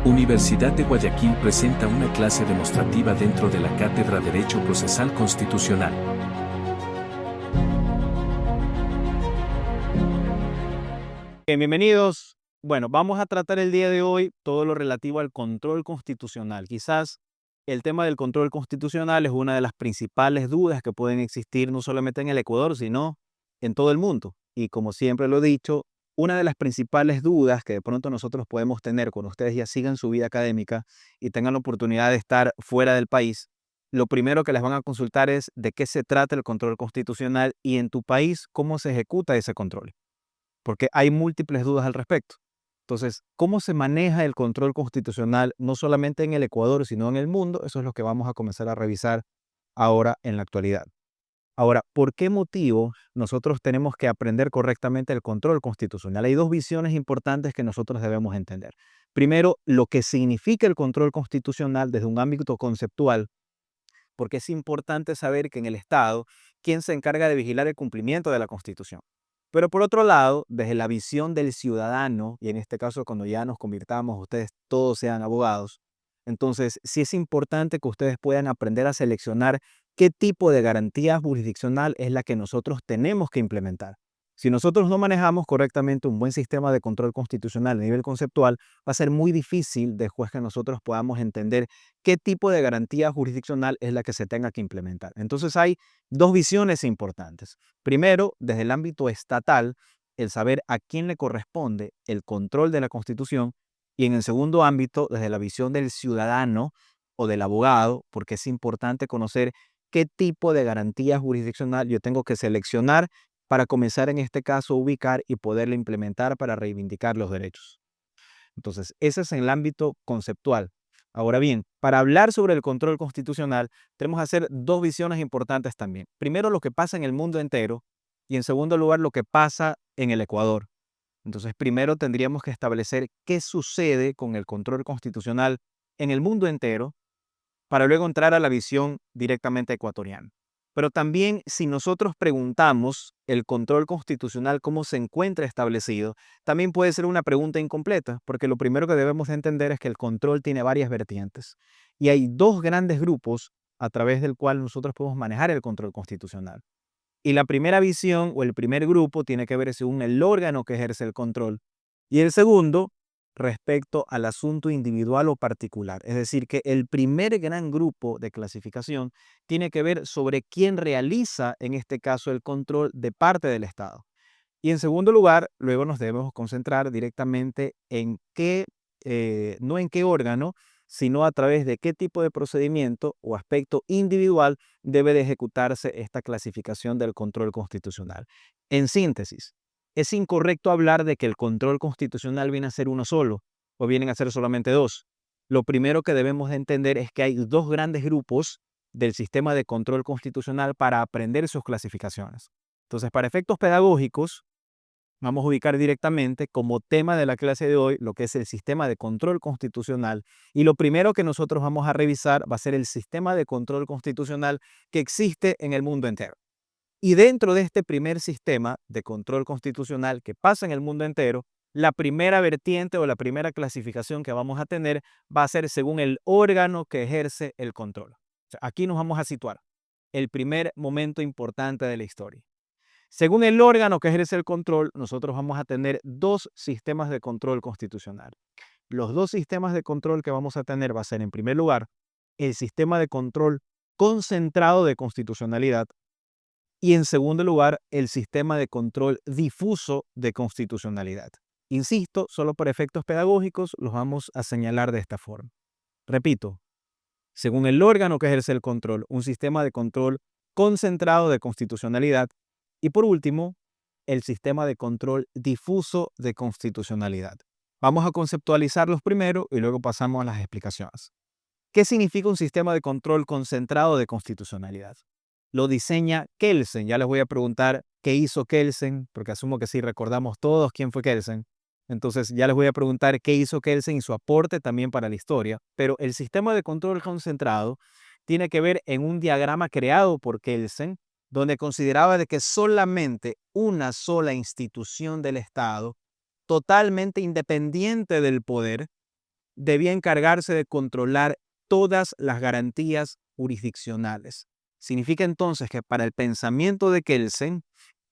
Universidad de Guayaquil presenta una clase demostrativa dentro de la Cátedra Derecho Procesal Constitucional. Bienvenidos. Bueno, vamos a tratar el día de hoy todo lo relativo al control constitucional. Quizás el tema del control constitucional es una de las principales dudas que pueden existir no solamente en el Ecuador, sino en todo el mundo. Y como siempre lo he dicho, una de las principales dudas que de pronto nosotros podemos tener cuando ustedes ya sigan su vida académica y tengan la oportunidad de estar fuera del país, lo primero que les van a consultar es de qué se trata el control constitucional y en tu país cómo se ejecuta ese control, porque hay múltiples dudas al respecto. Entonces, ¿cómo se maneja el control constitucional no solamente en el Ecuador, sino en el mundo? Eso es lo que vamos a comenzar a revisar ahora en la actualidad. Ahora, ¿por qué motivo nosotros tenemos que aprender correctamente el control constitucional? Hay dos visiones importantes que nosotros debemos entender. Primero, lo que significa el control constitucional desde un ámbito conceptual, porque es importante saber que en el Estado, ¿quién se encarga de vigilar el cumplimiento de la Constitución? Pero por otro lado, desde la visión del ciudadano, y en este caso cuando ya nos convirtamos, ustedes todos sean abogados, entonces sí es importante que ustedes puedan aprender a seleccionar qué tipo de garantía jurisdiccional es la que nosotros tenemos que implementar. Si nosotros no manejamos correctamente un buen sistema de control constitucional a nivel conceptual, va a ser muy difícil después que nosotros podamos entender qué tipo de garantía jurisdiccional es la que se tenga que implementar. Entonces hay dos visiones importantes. Primero, desde el ámbito estatal, el saber a quién le corresponde el control de la Constitución, y en el segundo ámbito, desde la visión del ciudadano o del abogado, porque es importante conocer qué tipo de garantía jurisdiccional yo tengo que seleccionar para comenzar en este caso a ubicar y poderla implementar para reivindicar los derechos. Entonces, ese es en el ámbito conceptual. Ahora bien, para hablar sobre el control constitucional, tenemos que hacer dos visiones importantes también. Primero, lo que pasa en el mundo entero y en segundo lugar, lo que pasa en el Ecuador. Entonces, primero tendríamos que establecer qué sucede con el control constitucional en el mundo entero para luego entrar a la visión directamente ecuatoriana. Pero también si nosotros preguntamos el control constitucional, cómo se encuentra establecido, también puede ser una pregunta incompleta, porque lo primero que debemos entender es que el control tiene varias vertientes y hay dos grandes grupos a través del cual nosotros podemos manejar el control constitucional. Y la primera visión o el primer grupo tiene que ver según el órgano que ejerce el control. Y el segundo, respecto al asunto individual o particular. Es decir, que el primer gran grupo de clasificación tiene que ver sobre quién realiza, en este caso, el control de parte del Estado. Y en segundo lugar, luego nos debemos concentrar directamente en qué, no en qué órgano, sino a través de qué tipo de procedimiento o aspecto individual debe de ejecutarse esta clasificación del control constitucional. En síntesis, es incorrecto hablar de que el control constitucional viene a ser uno solo o vienen a ser solamente dos. Lo primero que debemos de entender es que hay dos grandes grupos del sistema de control constitucional para aprender sus clasificaciones. Entonces, para efectos pedagógicos, vamos a ubicar directamente como tema de la clase de hoy lo que es el sistema de control constitucional. Y lo primero que nosotros vamos a revisar va a ser el sistema de control constitucional que existe en el mundo entero. Y dentro de este primer sistema de control constitucional que pasa en el mundo entero, la primera vertiente o la primera clasificación que vamos a tener va a ser según el órgano que ejerce el control. O sea, aquí nos vamos a situar el primer momento importante de la historia. Según el órgano que ejerce el control, nosotros vamos a tener dos sistemas de control constitucional. Los dos sistemas de control que vamos a tener va a ser, en primer lugar, el sistema de control concentrado de constitucionalidad y, en segundo lugar, el sistema de control difuso de constitucionalidad. Insisto, solo por efectos pedagógicos los vamos a señalar de esta forma. Repito, según el órgano que ejerce el control, un sistema de control concentrado de constitucionalidad y, por último, el sistema de control difuso de constitucionalidad. Vamos a conceptualizarlos primero y luego pasamos a las explicaciones. ¿Qué significa un sistema de control concentrado de constitucionalidad? Lo diseña Kelsen. Ya les voy a preguntar qué hizo Kelsen, porque asumo que sí recordamos todos quién fue Kelsen. Entonces ya les voy a preguntar qué hizo Kelsen y su aporte también para la historia. Pero el sistema de control concentrado tiene que ver en un diagrama creado por Kelsen, donde consideraba de que solamente una sola institución del Estado, totalmente independiente del poder, debía encargarse de controlar todas las garantías jurisdiccionales. Significa entonces que para el pensamiento de Kelsen,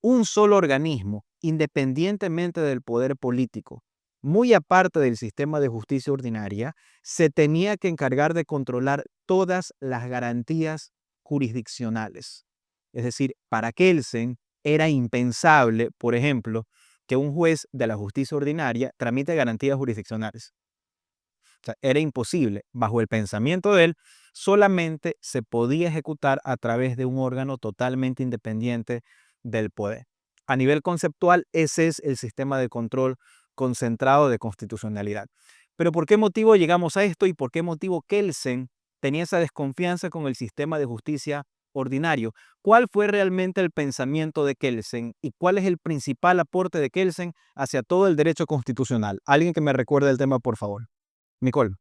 un solo organismo, independientemente del poder político, muy aparte del sistema de justicia ordinaria, se tenía que encargar de controlar todas las garantías jurisdiccionales. Es decir, para Kelsen era impensable, por ejemplo, que un juez de la justicia ordinaria tramite garantías jurisdiccionales. O sea, era imposible. Bajo el pensamiento de él, solamente se podía ejecutar a través de un órgano totalmente independiente del poder. A nivel conceptual, ese es el sistema de control concentrado de constitucionalidad. Pero ¿por qué motivo llegamos a esto y por qué motivo Kelsen tenía esa desconfianza con el sistema de justicia ordinario? ¿Cuál fue realmente el pensamiento de Kelsen y cuál es el principal aporte de Kelsen hacia todo el derecho constitucional? Alguien que me recuerde el tema, por favor. Nicole.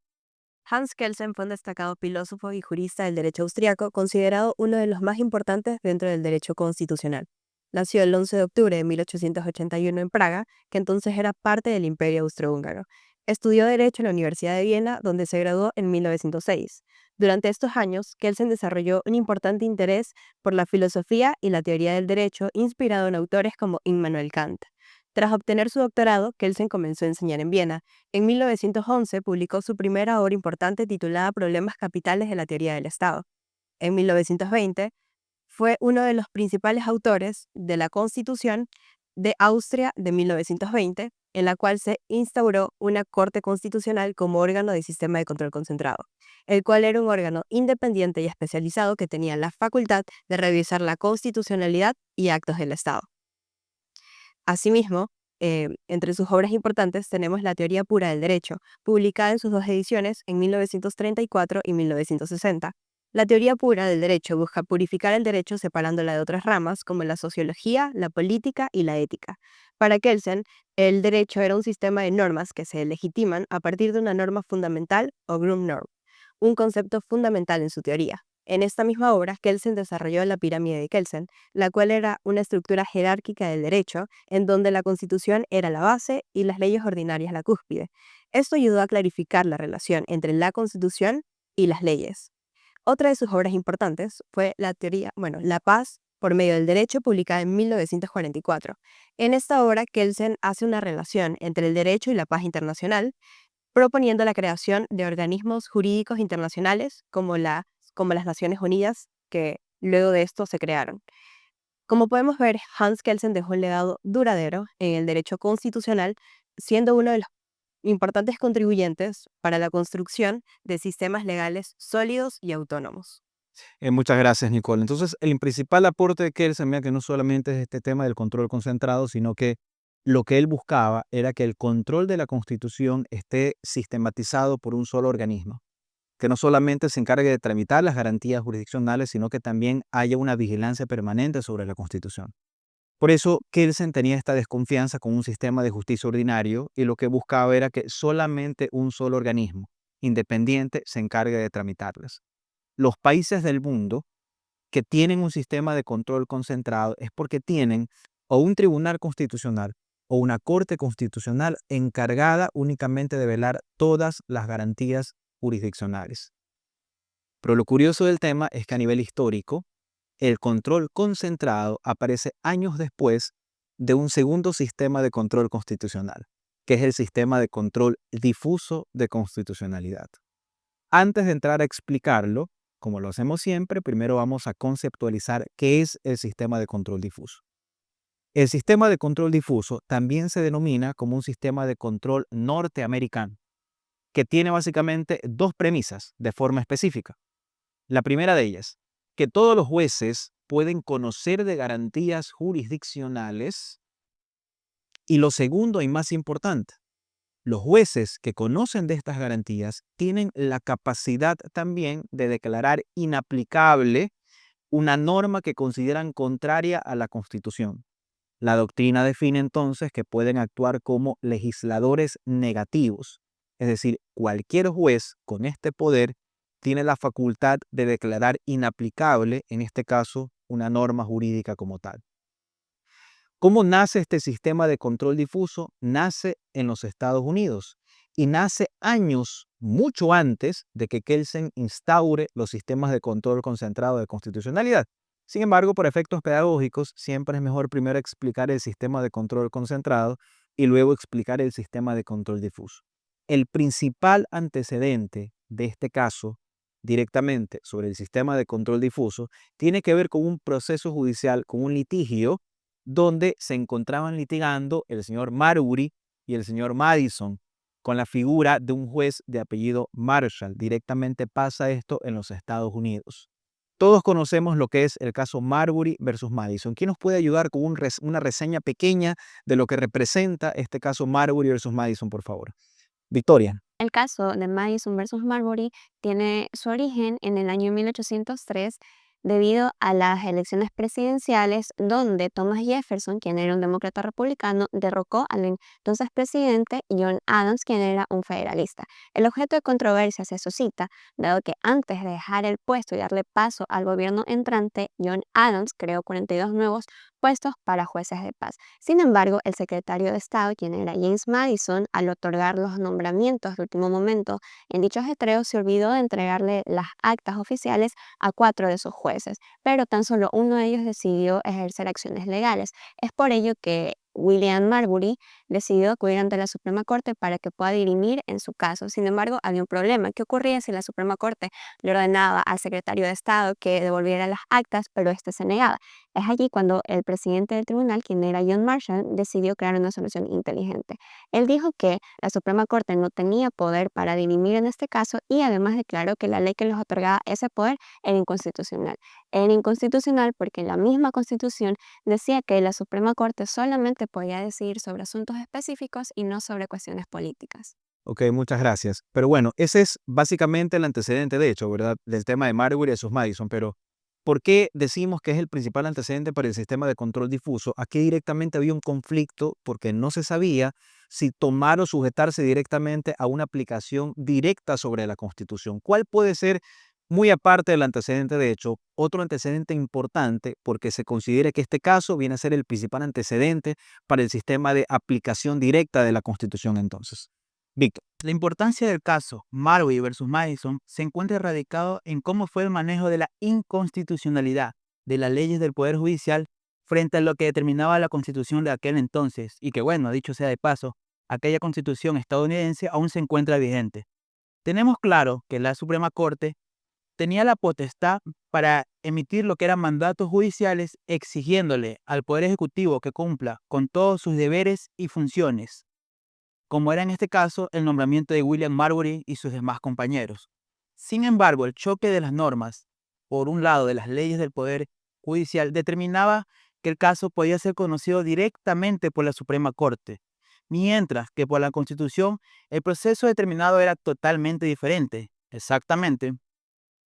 Hans Kelsen fue un destacado filósofo y jurista del derecho austriaco, considerado uno de los más importantes dentro del derecho constitucional. Nació el 11 de octubre de 1881 en Praga, que entonces era parte del Imperio Austrohúngaro. Estudió Derecho en la Universidad de Viena, donde se graduó en 1906. Durante estos años, Kelsen desarrolló un importante interés por la filosofía y la teoría del derecho, inspirado en autores como Immanuel Kant. Tras obtener su doctorado, Kelsen comenzó a enseñar en Viena. En 1911 publicó su primera obra importante titulada Problemas capitales de la teoría del Estado. En 1920 fue uno de los principales autores de la Constitución de Austria de 1920, en la cual se instauró una Corte Constitucional como órgano del sistema de control concentrado, el cual era un órgano independiente y especializado que tenía la facultad de revisar la constitucionalidad y actos del Estado. Asimismo, entre sus obras importantes tenemos La teoría pura del derecho, publicada en sus dos ediciones en 1934 y 1960. La teoría pura del derecho busca purificar el derecho separándola de otras ramas como la sociología, la política y la ética. Para Kelsen, el derecho era un sistema de normas que se legitiman a partir de una norma fundamental o Grundnorm, un concepto fundamental en su teoría. En esta misma obra, Kelsen desarrolló la pirámide de Kelsen, la cual era una estructura jerárquica del derecho, en donde la Constitución era la base y las leyes ordinarias la cúspide. Esto ayudó a clarificar la relación entre la Constitución y las leyes. Otra de sus obras importantes fue La paz por medio del derecho, publicada en 1944. En esta obra, Kelsen hace una relación entre el derecho y la paz internacional, proponiendo la creación de organismos jurídicos internacionales como las Naciones Unidas, que luego de esto se crearon. Como podemos ver, Hans Kelsen dejó un legado duradero en el derecho constitucional, siendo uno de los importantes contribuyentes para la construcción de sistemas legales sólidos y autónomos. Muchas gracias, Nicole. Entonces, el principal aporte de Kelsen, mira que no solamente es este tema del control concentrado, sino que lo que él buscaba era que el control de la Constitución esté sistematizado por un solo organismo, que no solamente se encargue de tramitar las garantías jurisdiccionales, sino que también haya una vigilancia permanente sobre la Constitución. Por eso, Kelsen tenía esta desconfianza con un sistema de justicia ordinario y lo que buscaba era que solamente un solo organismo independiente se encargue de tramitarlas. Los países del mundo que tienen un sistema de control concentrado es porque tienen o un tribunal constitucional o una corte constitucional encargada únicamente de velar todas las garantías jurisdiccionales. Pero lo curioso del tema es que a nivel histórico, el control concentrado aparece años después de un segundo sistema de control constitucional, que es el sistema de control difuso de constitucionalidad. Antes de entrar a explicarlo, como lo hacemos siempre, primero vamos a conceptualizar qué es el sistema de control difuso. El sistema de control difuso también se denomina como un sistema de control norteamericano, que tiene básicamente dos premisas de forma específica. La primera de ellas, que todos los jueces pueden conocer de garantías jurisdiccionales. Y lo segundo y más importante, los jueces que conocen de estas garantías tienen la capacidad también de declarar inaplicable una norma que consideran contraria a la Constitución. La doctrina define entonces que pueden actuar como legisladores negativos, es decir, cualquier juez con este poder tiene la facultad de declarar inaplicable, en este caso, una norma jurídica como tal. ¿Cómo nace este sistema de control difuso? Nace en los Estados Unidos y nace años mucho antes de que Kelsen instaure los sistemas de control concentrado de constitucionalidad. Sin embargo, por efectos pedagógicos, siempre es mejor primero explicar el sistema de control concentrado y luego explicar el sistema de control difuso. El principal antecedente de este caso, directamente sobre el sistema de control difuso, tiene que ver con un proceso judicial, con un litigio, donde se encontraban litigando el señor Marbury y el señor Madison, con la figura de un juez de apellido Marshall. Directamente pasa esto en los Estados Unidos. Todos conocemos lo que es el caso Marbury versus Madison. ¿Quién nos puede ayudar con una reseña pequeña de lo que representa este caso Marbury versus Madison, por favor? Victoria. El caso de Madison versus Marbury tiene su origen en el año 1803 debido a las elecciones presidenciales donde Thomas Jefferson, quien era un demócrata republicano, derrocó al entonces presidente John Adams, quien era un federalista. El objeto de controversia se suscita dado que antes de dejar el puesto y darle paso al gobierno entrante, John Adams creó 42 nuevos puestos para jueces de paz. Sin embargo, el secretario de Estado, quien era James Madison, al otorgar los nombramientos de último momento en dichos estreos, se olvidó de entregarle las actas oficiales a 4 de sus jueces, pero tan solo uno de ellos decidió ejercer acciones legales. Es por ello que William Marbury decidió acudir ante la Suprema Corte para que pueda dirimir en su caso. Sin embargo, había un problema. ¿Qué ocurría si la Suprema Corte le ordenaba al secretario de Estado que devolviera las actas, pero éste se negaba? Es allí cuando el presidente del tribunal, quien era John Marshall, decidió crear una solución inteligente. Él dijo que la Suprema Corte no tenía poder para dirimir en este caso y además declaró que la ley que les otorgaba ese poder era inconstitucional. Era inconstitucional porque la misma Constitución decía que la Suprema Corte solamente podía decidir sobre asuntos específicos y no sobre cuestiones políticas. Ok, muchas gracias. Pero bueno, ese es básicamente el antecedente, de hecho, ¿verdad? Del tema de Marbury versus Madison. Pero, ¿por qué decimos que es el principal antecedente para el sistema de control difuso? Aquí directamente había un conflicto porque no se sabía si tomar o sujetarse directamente a una aplicación directa sobre la Constitución. ¿Cuál puede ser, muy aparte del antecedente de hecho, otro antecedente importante porque se considera que este caso viene a ser el principal antecedente para el sistema de aplicación directa de la Constitución entonces? Víctor. La importancia del caso Marbury versus Madison se encuentra radicado en cómo fue el manejo de la inconstitucionalidad de las leyes del Poder Judicial frente a lo que determinaba la Constitución de aquel entonces, y que bueno, dicho sea de paso, aquella Constitución estadounidense aún se encuentra vigente. Tenemos claro que la Suprema Corte tenía la potestad para emitir lo que eran mandatos judiciales exigiéndole al Poder Ejecutivo que cumpla con todos sus deberes y funciones, como era en este caso el nombramiento de William Marbury y sus demás compañeros. Sin embargo, el choque de las normas, por un lado de las leyes del Poder Judicial, determinaba que el caso podía ser conocido directamente por la Suprema Corte, mientras que por la Constitución el proceso determinado era totalmente diferente. Exactamente,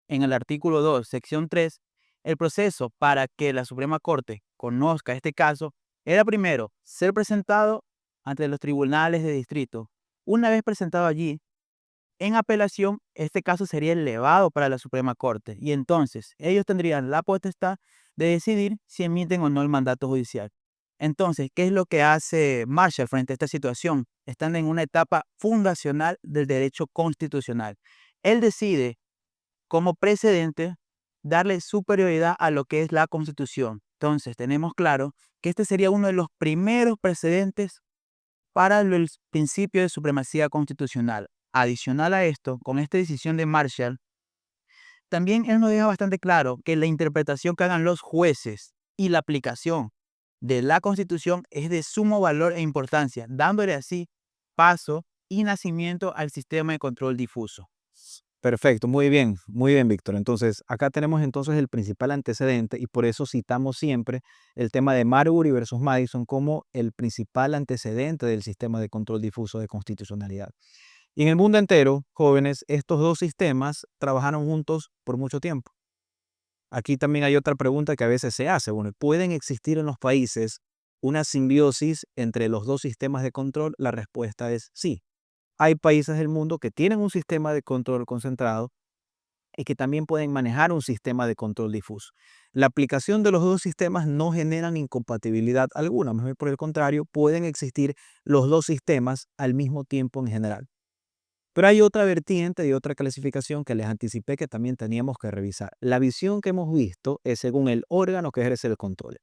en el artículo 2, sección 3, el proceso para que la Suprema Corte conozca este caso era primero ser presentado ante los tribunales de distrito. Una vez presentado allí, en apelación, este caso sería elevado para la Suprema Corte y entonces ellos tendrían la potestad de decidir si emiten o no el mandato judicial. Entonces, ¿qué es lo que hace Marshall frente a esta situación? Están en una etapa fundacional del derecho constitucional. Él decide, como precedente, darle superioridad a lo que es la Constitución. Entonces, tenemos claro que este sería uno de los primeros precedentes para el principio de supremacía constitucional. Adicional a esto, con esta decisión de Marshall, también él nos deja bastante claro que la interpretación que hagan los jueces y la aplicación de la Constitución es de sumo valor e importancia, dándole así paso y nacimiento al sistema de control difuso. Perfecto, muy bien, Víctor. Entonces, acá tenemos entonces el principal antecedente y por eso citamos siempre el tema de Marbury versus Madison como el principal antecedente del sistema de control difuso de constitucionalidad. Y en el mundo entero, jóvenes, estos dos sistemas trabajaron juntos por mucho tiempo. Aquí también hay otra pregunta que a veces se hace. Bueno, ¿pueden existir en los países una simbiosis entre los dos sistemas de control? La respuesta es sí. Hay países del mundo que tienen un sistema de control concentrado y que también pueden manejar un sistema de control difuso. La aplicación de los dos sistemas no generan incompatibilidad alguna, mejor por el contrario, pueden existir los dos sistemas al mismo tiempo en general. Pero hay otra vertiente y otra clasificación que les anticipé que también teníamos que revisar. La visión que hemos visto es según el órgano que ejerce el control.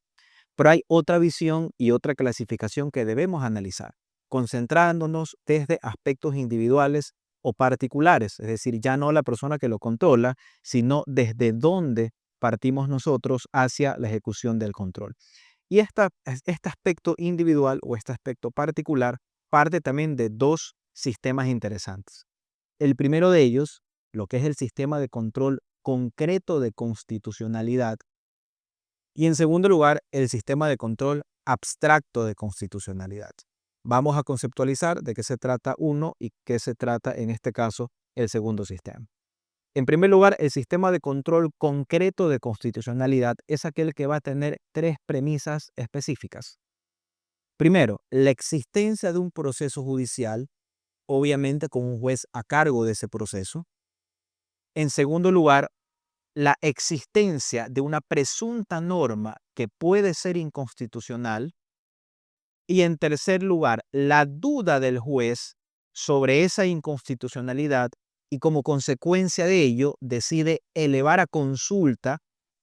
Pero hay otra visión y otra clasificación que debemos analizar, concentrándonos desde aspectos individuales o particulares, es decir, ya no la persona que lo controla, sino desde dónde partimos nosotros hacia la ejecución del control. Y este aspecto individual o este aspecto particular parte también de dos sistemas interesantes. El primero de ellos, lo que es el sistema de control concreto de constitucionalidad, y en segundo lugar, el sistema de control abstracto de constitucionalidad. Vamos a conceptualizar de qué se trata uno y qué se trata en este caso el segundo sistema. En primer lugar, el sistema de control concreto de constitucionalidad es aquel que va a tener tres premisas específicas. Primero, la existencia de un proceso judicial, obviamente con un juez a cargo de ese proceso. En segundo lugar, la existencia de una presunta norma que puede ser inconstitucional. Y en tercer lugar, la duda del juez sobre esa inconstitucionalidad y como consecuencia de ello decide elevar a consulta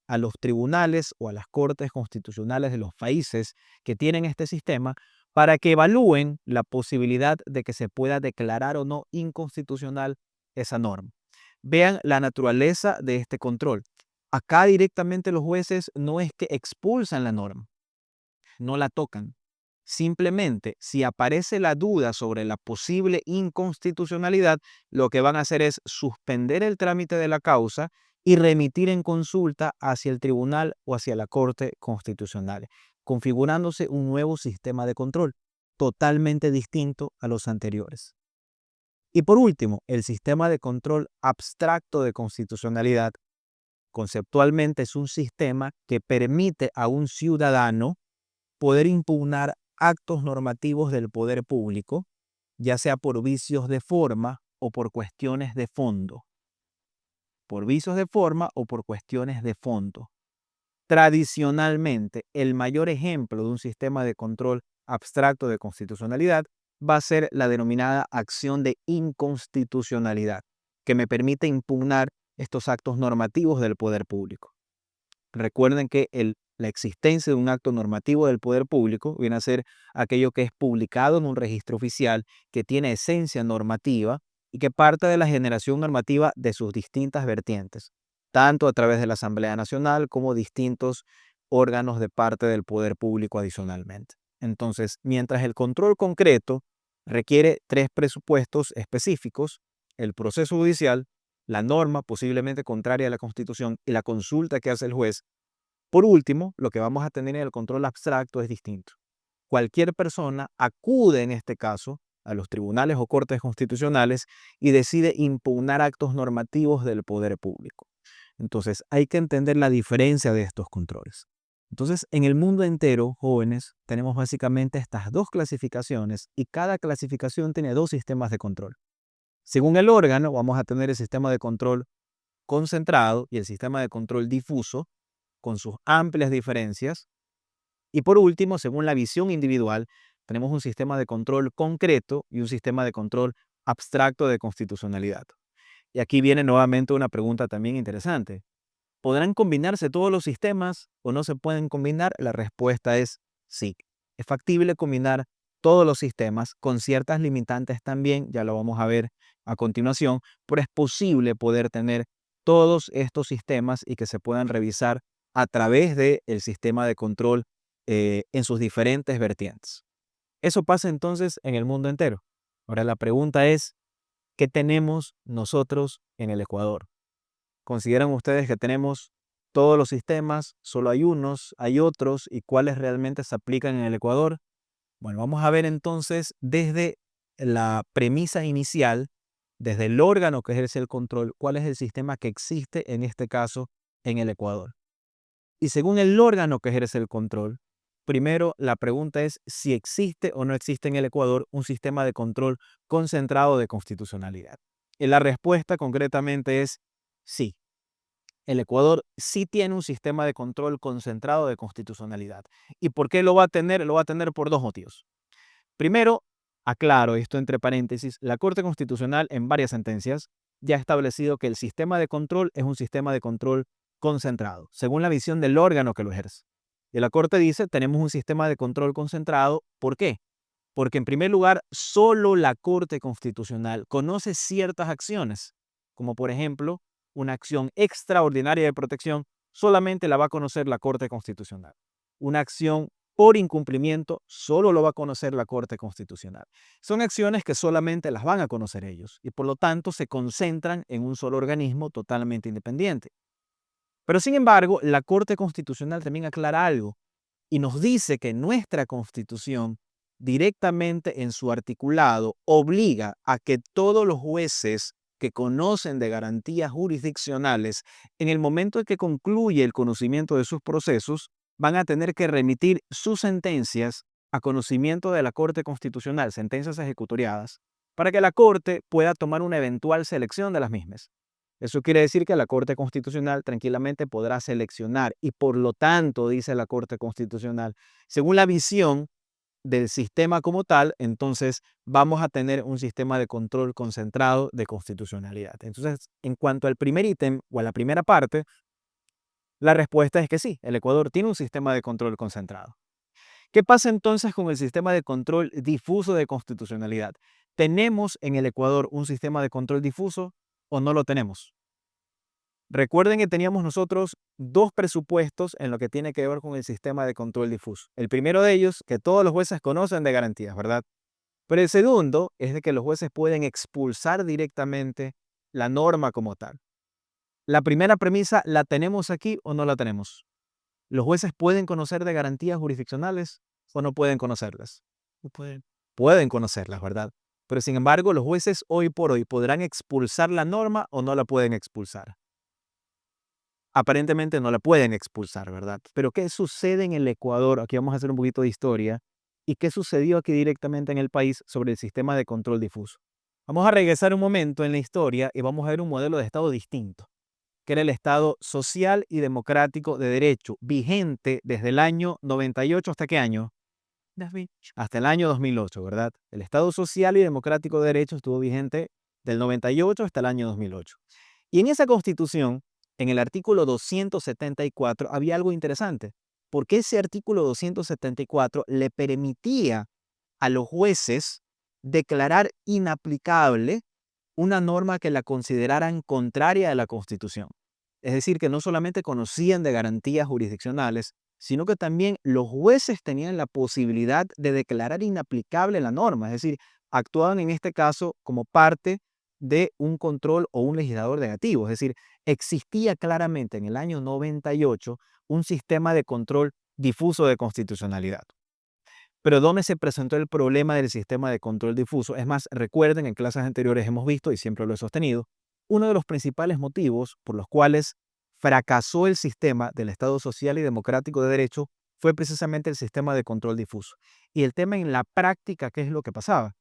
a los tribunales o a las cortes constitucionales de los países que tienen este sistema para que evalúen la posibilidad de que se pueda declarar o no inconstitucional esa norma. Vean la naturaleza de este control. Acá directamente los jueces no es que expulsan la norma, no la tocan. Simplemente, si aparece la duda sobre la posible inconstitucionalidad, lo que van a hacer es suspender el trámite de la causa y remitir en consulta hacia el tribunal o hacia la Corte Constitucional, configurándose un nuevo sistema de control, totalmente distinto a los anteriores. Y por último, el sistema de control abstracto de constitucionalidad, conceptualmente es un sistema que permite a un ciudadano poder impugnar actos normativos del poder público, ya sea por vicios de forma o por cuestiones de fondo. Por vicios de forma o por cuestiones de fondo. Tradicionalmente, el mayor ejemplo de un sistema de control abstracto de constitucionalidad va a ser la denominada acción de inconstitucionalidad, que me permite impugnar estos actos normativos del poder público. Recuerden que la existencia de un acto normativo del poder público viene a ser aquello que es publicado en un registro oficial, que tiene esencia normativa y que parte de la generación normativa de sus distintas vertientes, tanto a través de la Asamblea Nacional como distintos órganos de parte del poder público adicionalmente. Entonces, mientras el control concreto requiere tres presupuestos específicos: el proceso judicial, la norma posiblemente contraria a la Constitución y la consulta que hace el juez. Por último, lo que vamos a tener en el control abstracto es distinto. Cualquier persona acude en este caso a los tribunales o cortes constitucionales y decide impugnar actos normativos del poder público. Entonces, hay que entender la diferencia de estos controles. Entonces, en el mundo entero, jóvenes, tenemos básicamente estas dos clasificaciones y cada clasificación tiene dos sistemas de control. Según el órgano, vamos a tener el sistema de control concentrado y el sistema de control difuso, con sus amplias diferencias. Y por último, según la visión individual, tenemos un sistema de control concreto y un sistema de control abstracto de constitucionalidad. Y aquí viene nuevamente una pregunta también interesante. ¿Podrán combinarse todos los sistemas o no se pueden combinar? La respuesta es sí. Es factible combinar todos los sistemas con ciertas limitantes también, ya lo vamos a ver a continuación, pero es posible poder tener todos estos sistemas y que se puedan revisar a través del sistema de control en sus diferentes vertientes. Eso pasa entonces en el mundo entero. Ahora la pregunta es, ¿qué tenemos nosotros en el Ecuador? ¿Consideran ustedes que tenemos todos los sistemas? ¿Solo hay unos? ¿Hay otros? ¿Y cuáles realmente se aplican en el Ecuador? Bueno, vamos a ver entonces desde la premisa inicial, desde el órgano que ejerce el control, cuál es el sistema que existe en este caso en el Ecuador. Y según el órgano que ejerce el control, primero la pregunta es si existe o no existe en el Ecuador un sistema de control concentrado de constitucionalidad. Y la respuesta concretamente es sí. El Ecuador sí tiene un sistema de control concentrado de constitucionalidad. ¿Y por qué lo va a tener? Lo va a tener por dos motivos. Primero, Aclaro esto entre paréntesis, la Corte Constitucional en varias sentencias ya ha establecido que el sistema de control es un sistema de control concentrado, según la visión del órgano que lo ejerce. Y la Corte dice, tenemos un sistema de control concentrado. ¿Por qué? Porque en primer lugar, solo la Corte Constitucional conoce ciertas acciones, como por ejemplo, una acción extraordinaria de protección, solamente la va a conocer la Corte Constitucional. Una acción por incumplimiento solo lo va a conocer la Corte Constitucional. Son acciones que solamente las van a conocer ellos y por lo tanto se concentran en un solo organismo totalmente independiente. Pero sin embargo, la Corte Constitucional también aclara algo y nos dice que nuestra Constitución directamente en su articulado obliga a que todos los jueces que conocen de garantías jurisdiccionales, en el momento en que concluye el conocimiento de sus procesos, van a tener que remitir sus sentencias a conocimiento de la Corte Constitucional, sentencias ejecutoriadas, para que la Corte pueda tomar una eventual selección de las mismas. Eso quiere decir que la Corte Constitucional tranquilamente podrá seleccionar y por lo tanto, dice la Corte Constitucional, según la visión del sistema como tal, entonces vamos a tener un sistema de control concentrado de constitucionalidad. Entonces, en cuanto al primer ítem o a la primera parte, la respuesta es que sí, el Ecuador tiene un sistema de control concentrado. ¿Qué pasa entonces con el sistema de control difuso de constitucionalidad? ¿Tenemos en el Ecuador un sistema de control difuso o no lo tenemos? Recuerden que teníamos nosotros dos presupuestos en lo que tiene que ver con el sistema de control difuso. El primero de ellos, que todos los jueces conocen de garantías, ¿verdad? Pero el segundo es de que los jueces pueden expulsar directamente la norma como tal. La primera premisa, ¿la tenemos aquí o no la tenemos? ¿Los jueces pueden conocer de garantías jurisdiccionales o no pueden conocerlas? No pueden. Pueden conocerlas, ¿verdad? Pero sin embargo, los jueces hoy por hoy podrán expulsar la norma o no la pueden expulsar. Aparentemente no la pueden expulsar, ¿verdad? Pero ¿qué sucede en el Ecuador? Aquí vamos a hacer un poquito de historia. ¿Y qué sucedió aquí directamente en el país sobre el sistema de control difuso? Vamos a regresar un momento en la historia y vamos a ver un modelo de Estado distinto, que era el Estado social y democrático de derecho, vigente desde el año 98 ¿hasta qué año? Hasta el año 2008, ¿verdad? El Estado social y democrático de derecho estuvo vigente del 98 hasta el año 2008. Y en esa Constitución, en el artículo 274, había algo interesante, porque ese artículo 274 le permitía a los jueces declarar inaplicable una norma que la consideraran contraria a la Constitución. Es decir, que no solamente conocían de garantías jurisdiccionales, sino que también los jueces tenían la posibilidad de declarar inaplicable la norma, es decir, actuaban en este caso como parte de un control o un legislador negativo, es decir, existía claramente en el año 98 un sistema de control difuso de constitucionalidad. Pero ¿dónde se presentó el problema del sistema de control difuso? Es más, recuerden, en clases anteriores hemos visto, y siempre lo he sostenido, uno de los principales motivos por los cuales fracasó el sistema del Estado social y democrático de derecho fue precisamente el sistema de control difuso. Y el tema en la práctica, ¿qué es lo que pasaba?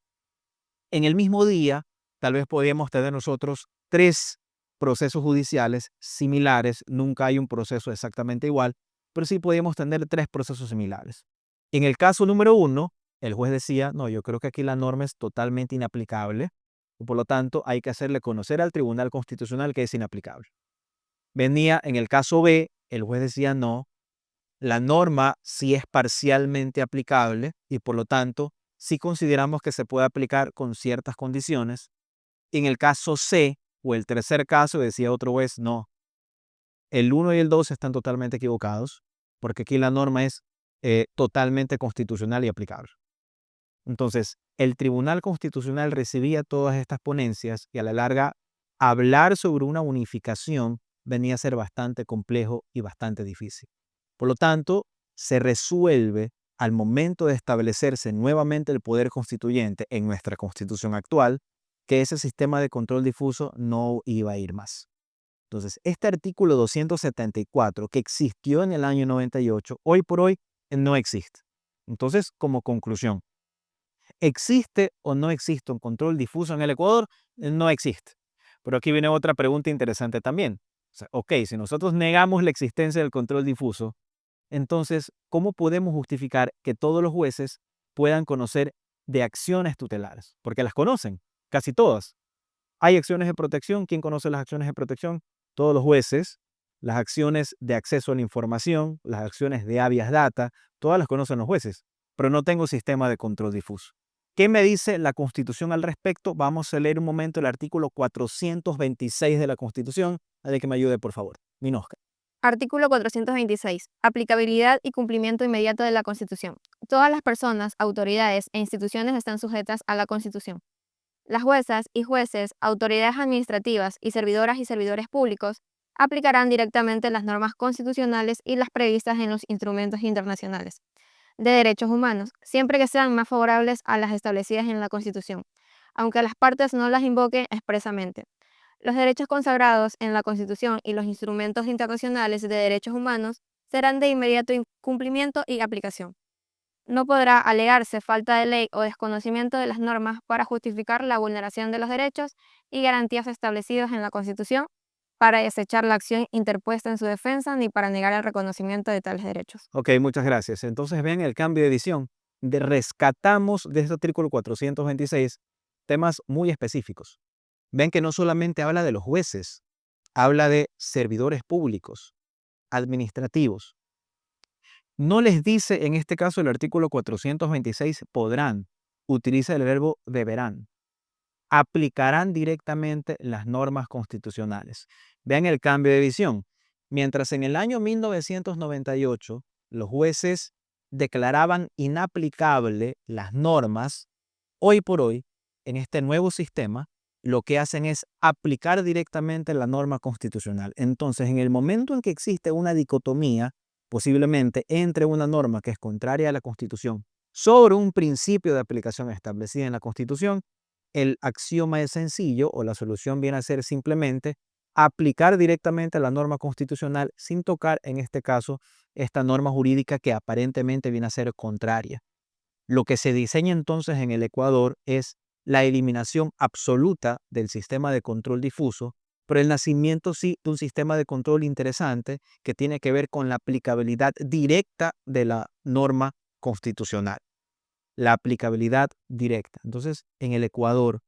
En el mismo día, tal vez podíamos tener nosotros 3 procesos judiciales similares, nunca hay un proceso exactamente igual, pero sí podíamos tener 3 procesos similares. En el caso número 1, el juez decía, no, yo creo que aquí la norma es totalmente inaplicable, y por lo tanto hay que hacerle conocer al Tribunal Constitucional que es inaplicable. Venía en el caso B, el juez decía, no, la norma sí es parcialmente aplicable y por lo tanto sí consideramos que se puede aplicar con ciertas condiciones. En el caso C, o el tercer caso, decía otro juez, no, el 1 y el 2 están totalmente equivocados, porque aquí la norma es totalmente constitucional y aplicable. Entonces, el Tribunal Constitucional recibía todas estas ponencias y a la larga, hablar sobre una unificación venía a ser bastante complejo y bastante difícil. Por lo tanto, se resuelve al momento de establecerse nuevamente el poder constituyente en nuestra Constitución actual, que ese sistema de control difuso no iba a ir más. Entonces, este artículo 274 que existió en el año 98, hoy por hoy no existe. Entonces, como conclusión, ¿existe o no existe un control difuso en el Ecuador? No existe. Pero aquí viene otra pregunta interesante también. O sea, ok, si nosotros negamos la existencia del control difuso, entonces, ¿cómo podemos justificar que todos los jueces puedan conocer de acciones tutelares, porque las conocen, casi todas. Hay acciones de protección. ¿Quién conoce las acciones de protección? Todos los jueces. Las acciones de acceso a la información, las acciones de habeas data, todas las conocen los jueces, pero no tengo sistema de control difuso. ¿Qué me dice la Constitución al respecto? Vamos a leer un momento el artículo 426 de la Constitución. Alguien que me ayude, por favor. Minosca. Artículo 426. Aplicabilidad y cumplimiento inmediato de la Constitución. Todas las personas, autoridades e instituciones están sujetas a la Constitución. Las juezas y jueces, autoridades administrativas y servidoras y servidores públicos aplicarán directamente las normas constitucionales y las previstas en los instrumentos internacionales de derechos humanos, siempre que sean más favorables a las establecidas en la Constitución, aunque las partes no las invoquen expresamente. Los derechos consagrados en la Constitución y los instrumentos internacionales de derechos humanos serán de inmediato cumplimiento y aplicación. No podrá alegarse falta de ley o desconocimiento de las normas para justificar la vulneración de los derechos y garantías establecidos en la Constitución, para desechar la acción interpuesta en su defensa, ni para negar el reconocimiento de tales derechos. Ok, muchas gracias. Entonces ven el cambio de edición. Rescatamos de este artículo 426 temas muy específicos. Ven que no solamente habla de los jueces, habla de servidores públicos, administrativos. No les dice en este caso el artículo 426 podrán, utiliza el verbo deberán. Aplicarán directamente las normas constitucionales. Vean el cambio de visión. Mientras en el año 1998 los jueces declaraban inaplicable las normas, hoy por hoy, en este nuevo sistema, lo que hacen es aplicar directamente la norma constitucional. Entonces, en el momento en que existe una dicotomía, posiblemente entre una norma que es contraria a la Constitución sobre un principio de aplicación establecido en la Constitución, el axioma es sencillo o la solución viene a ser simplemente aplicar directamente la norma constitucional sin tocar, en este caso, esta norma jurídica que aparentemente viene a ser contraria. Lo que se diseña entonces en el Ecuador es la eliminación absoluta del sistema de control difuso, pero el nacimiento sí de un sistema de control interesante que tiene que ver con la aplicabilidad directa de la norma constitucional. La aplicabilidad directa. Entonces, en el Ecuador,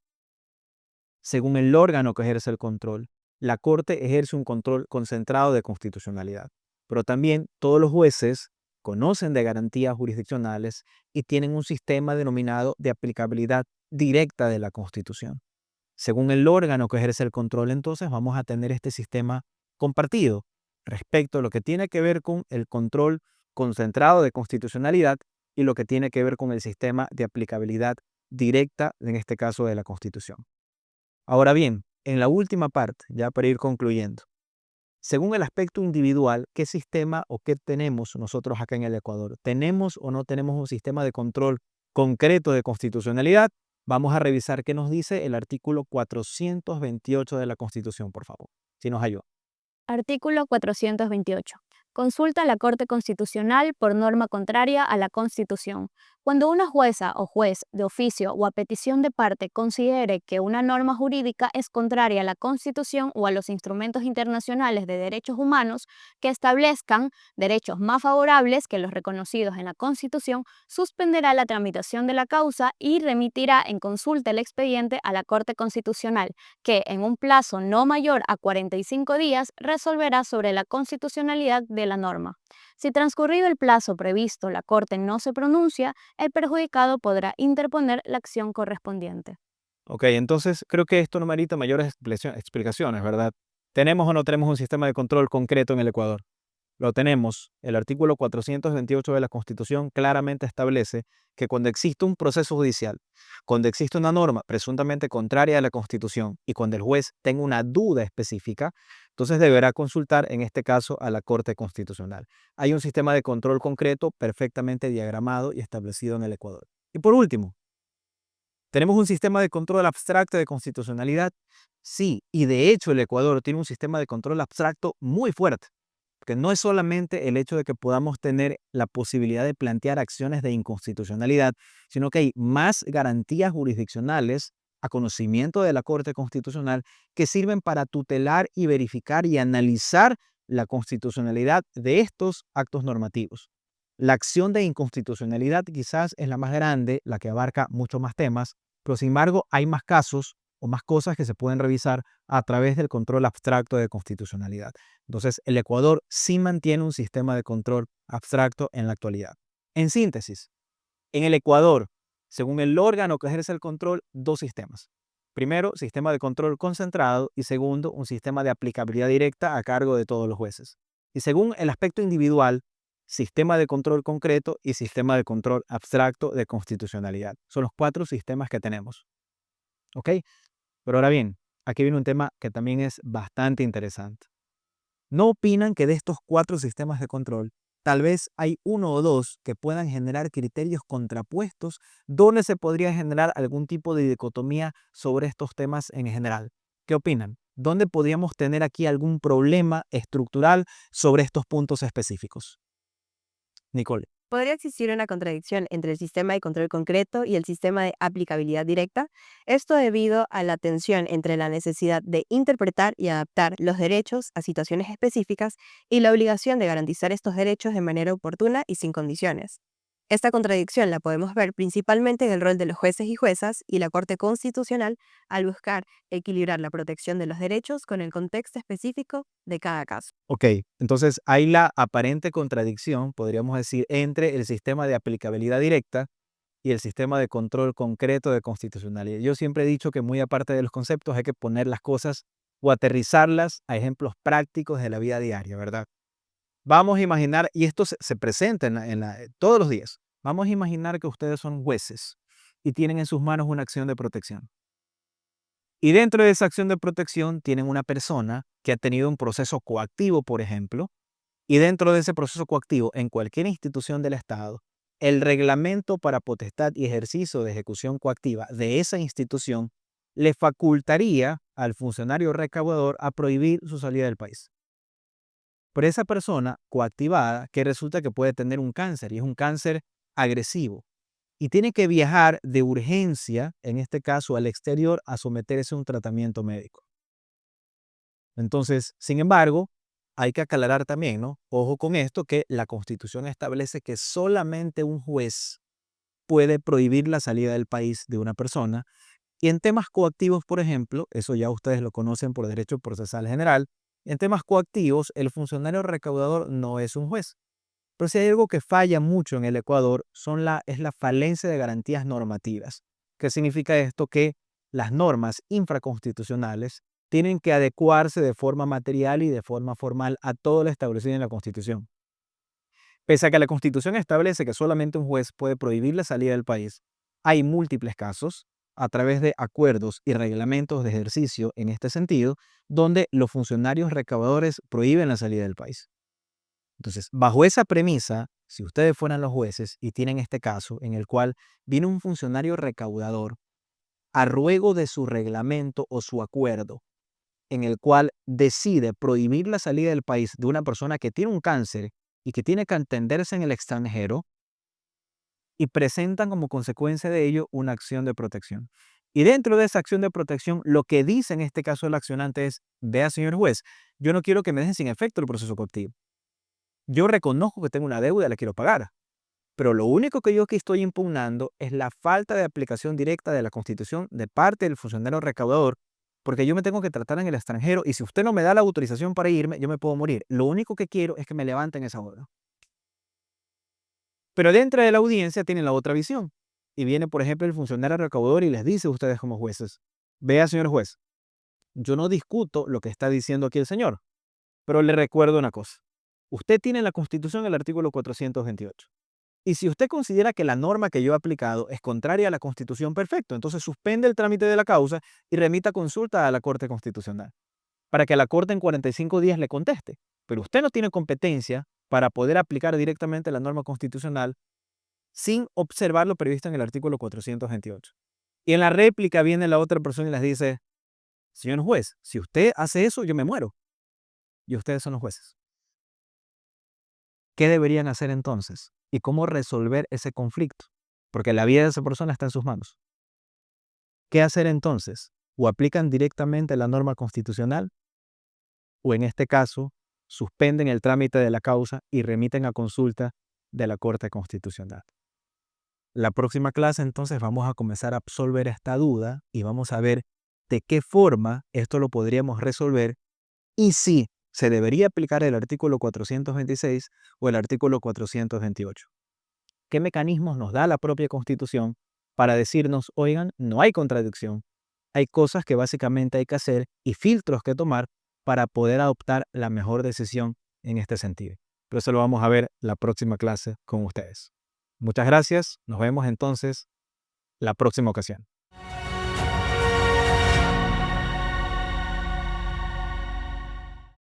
según el órgano que ejerce el control, la Corte ejerce un control concentrado de constitucionalidad, pero también todos los jueces conocen de garantías jurisdiccionales y tienen un sistema denominado de aplicabilidad directa de la Constitución. Según el órgano que ejerce el control, entonces vamos a tener este sistema compartido respecto a lo que tiene que ver con el control concentrado de constitucionalidad y lo que tiene que ver con el sistema de aplicabilidad directa, en este caso de la Constitución. Ahora bien, en la última parte, ya para ir concluyendo, según el aspecto individual, ¿qué sistema o qué tenemos nosotros acá en el Ecuador? ¿Tenemos o no tenemos un sistema de control concreto de constitucionalidad? Vamos a revisar qué nos dice el artículo 428 de la Constitución, por favor, si nos ayuda. Artículo 428. Consulta a la Corte Constitucional por norma contraria a la Constitución. Cuando una jueza o juez de oficio o a petición de parte considere que una norma jurídica es contraria a la Constitución o a los instrumentos internacionales de derechos humanos que establezcan derechos más favorables que los reconocidos en la Constitución, suspenderá la tramitación de la causa y remitirá en consulta el expediente a la Corte Constitucional, que en un plazo no mayor a 45 días resolverá sobre la constitucionalidad de la norma. Si transcurrido el plazo previsto la Corte no se pronuncia, el perjudicado podrá interponer la acción correspondiente. Ok, entonces creo que esto no merita mayores explicaciones, ¿verdad? ¿Tenemos o no tenemos un sistema de control concreto en el Ecuador? Lo tenemos. El artículo 428 de la Constitución claramente establece que cuando existe un proceso judicial, cuando existe una norma presuntamente contraria a la Constitución y cuando el juez tenga una duda específica, entonces deberá consultar, en este caso, a la Corte Constitucional. Hay un sistema de control concreto perfectamente diagramado y establecido en el Ecuador. Y por último, ¿tenemos un sistema de control abstracto de constitucionalidad? Sí, y de hecho el Ecuador tiene un sistema de control abstracto muy fuerte. Porque no es solamente el hecho de que podamos tener la posibilidad de plantear acciones de inconstitucionalidad, sino que hay más garantías jurisdiccionales a conocimiento de la Corte Constitucional que sirven para tutelar y verificar y analizar la constitucionalidad de estos actos normativos. La acción de inconstitucionalidad quizás es la más grande, la que abarca mucho más temas, pero sin embargo hay más casos o más cosas que se pueden revisar a través del control abstracto de constitucionalidad. Entonces, el Ecuador sí mantiene un sistema de control abstracto en la actualidad. En síntesis, en el Ecuador, según el órgano que ejerce el control, dos sistemas. Primero, sistema de control concentrado y segundo, un sistema de aplicabilidad directa a cargo de todos los jueces. Y según el aspecto individual, sistema de control concreto y sistema de control abstracto de constitucionalidad. Son los 4 sistemas que tenemos. ¿Ok? Pero ahora bien, aquí viene un tema que también es bastante interesante. ¿No opinan que de estos 4 sistemas de control, tal vez hay uno o dos que puedan generar criterios contrapuestos donde se podría generar algún tipo de dicotomía sobre estos temas en general? ¿Qué opinan? ¿Dónde podríamos tener aquí algún problema estructural sobre estos puntos específicos? Nicole. ¿Podría existir una contradicción entre el sistema de control concreto y el sistema de aplicabilidad directa? Esto debido a la tensión entre la necesidad de interpretar y adaptar los derechos a situaciones específicas y la obligación de garantizar estos derechos de manera oportuna y sin condiciones. Esta contradicción la podemos ver principalmente en el rol de los jueces y juezas y la Corte Constitucional al buscar equilibrar la protección de los derechos con el contexto específico de cada caso. Ok, entonces hay la aparente contradicción, podríamos decir, entre el sistema de aplicabilidad directa y el sistema de control concreto de constitucionalidad. Yo siempre he dicho que muy aparte de los conceptos hay que poner las cosas o aterrizarlas a ejemplos prácticos de la vida diaria, ¿verdad? Vamos a imaginar, y esto se presenta todos los días, vamos a imaginar que ustedes son jueces y tienen en sus manos una acción de protección. Y dentro de esa acción de protección tienen una persona que ha tenido un proceso coactivo, por ejemplo, y dentro de ese proceso coactivo, en cualquier institución del Estado, el reglamento para potestad y ejercicio de ejecución coactiva de esa institución le facultaría al funcionario recaudador a prohibir su salida del país. Pero esa persona coactivada, que resulta que puede tener un cáncer, y es un cáncer agresivo, y tiene que viajar de urgencia, en este caso al exterior, a someterse a un tratamiento médico. Entonces, sin embargo, hay que aclarar también, ¿no? Ojo con esto, que la Constitución establece que solamente un juez puede prohibir la salida del país de una persona. Y en temas coactivos, por ejemplo, eso ya ustedes lo conocen por derecho procesal general, en temas coactivos, el funcionario recaudador no es un juez. Pero si hay algo que falla mucho en el Ecuador, es la falencia de garantías normativas. ¿Qué significa esto? Que las normas infraconstitucionales tienen que adecuarse de forma material y de forma formal a todo lo establecido en la Constitución. Pese a que la Constitución establece que solamente un juez puede prohibir la salida del país, hay múltiples casos a través de acuerdos y reglamentos de ejercicio en este sentido, donde los funcionarios recaudadores prohíben la salida del país. Entonces, bajo esa premisa, si ustedes fueran los jueces y tienen este caso en el cual viene un funcionario recaudador a ruego de su reglamento o su acuerdo, en el cual decide prohibir la salida del país de una persona que tiene un cáncer y que tiene que atenderse en el extranjero, y presentan como consecuencia de ello una acción de protección. Y dentro de esa acción de protección, lo que dice en este caso el accionante es: vea, señor juez, yo no quiero que me dejen sin efecto el proceso coactivo. Yo reconozco que tengo una deuda y la quiero pagar, pero lo único que yo aquí estoy impugnando es la falta de aplicación directa de la Constitución de parte del funcionario recaudador, porque yo me tengo que tratar en el extranjero y si usted no me da la autorización para irme, yo me puedo morir. Lo único que quiero es que me levanten esa orden. Pero dentro de la audiencia tienen la otra visión. Y viene, por ejemplo, el funcionario recaudador y les dice a ustedes como jueces: vea, señor juez, yo no discuto lo que está diciendo aquí el señor, pero le recuerdo una cosa. Usted tiene en la Constitución el artículo 428. Y si usted considera que la norma que yo he aplicado es contraria a la Constitución, perfecto. Entonces suspende el trámite de la causa y remita consulta a la Corte Constitucional para que la Corte en 45 días le conteste. Pero usted no tiene competencia para poder aplicar directamente la norma constitucional sin observar lo previsto en el artículo 428. Y en la réplica viene la otra persona y les dice: señor juez, si usted hace eso, yo me muero. Y ustedes son los jueces. ¿Qué deberían hacer entonces? ¿Y cómo resolver ese conflicto? Porque la vida de esa persona está en sus manos. ¿Qué hacer entonces? ¿O aplican directamente la norma constitucional? ¿O en este caso, suspenden el trámite de la causa y remiten a consulta de la Corte Constitucional. La próxima clase entonces vamos a comenzar a absolver esta duda y vamos a ver de qué forma esto lo podríamos resolver y si se debería aplicar el artículo 426 o el artículo 428. ¿Qué mecanismos nos da la propia Constitución para decirnos, oigan, no hay contradicción? Hay cosas que básicamente hay que hacer y filtros que tomar para poder adoptar la mejor decisión en este sentido. Pero eso lo vamos a ver la próxima clase con ustedes. Muchas gracias. Nos vemos entonces la próxima ocasión.